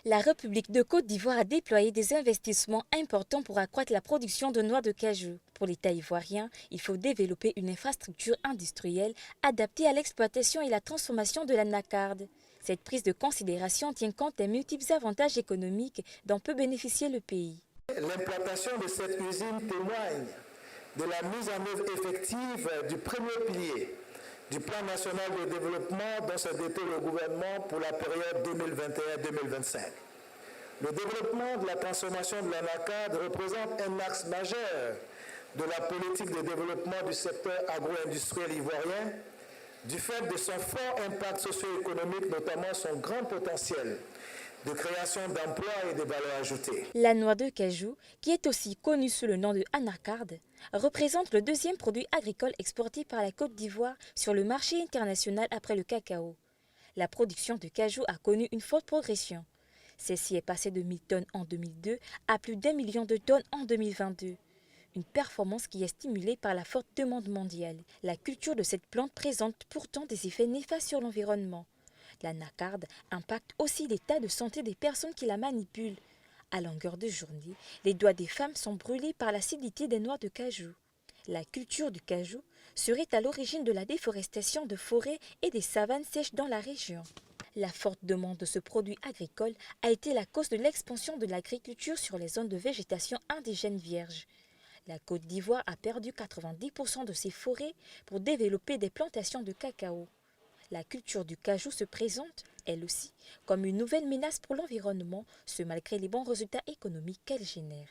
La République de Côte d'Ivoire a déployé des investissements importants pour accroître la production de noix de cajou. Pour l'État ivoirien, il faut développer une infrastructure industrielle adaptée à l'exploitation et la transformation de l'anacarde. Cette prise de considération tient compte des multiples avantages économiques dont peut bénéficier le pays. L'implantation de cette usine témoigne de la mise en œuvre effective du premier pilier du plan national de développement dont s'est doté le gouvernement pour la période 2021-2025. Le développement de la transformation de l'anacarde représente un axe majeur de la politique de développement du secteur agro-industriel ivoirien, du fait de son fort impact socio-économique, notamment son grand potentiel de création d'emplois et de valeur ajoutée. La noix de cajou, qui est aussi connue sous le nom de anacarde, représente le deuxième produit agricole exporté par la Côte d'Ivoire sur le marché international après le cacao. La production de cajou a connu une forte progression. Celle-ci est passée de 1000 tonnes en 2002 à plus d'1 million de tonnes en 2022. Une performance qui est stimulée par la forte demande mondiale. La culture de cette plante présente pourtant des effets néfastes sur l'environnement. L'anacarde impacte aussi l'état de santé des personnes qui la manipulent. À longueur de journée, les doigts des femmes sont brûlés par l'acidité des noix de cajou. La culture du cajou serait à l'origine de la déforestation de forêts et des savanes sèches dans la région. La forte demande de ce produit agricole a été la cause de l'expansion de l'agriculture sur les zones de végétation indigène vierge. La Côte d'Ivoire a perdu 90% de ses forêts pour développer des plantations de cacao. La culture du cajou se présente, elle aussi, comme une nouvelle menace pour l'environnement, ce malgré les bons résultats économiques qu'elle génère.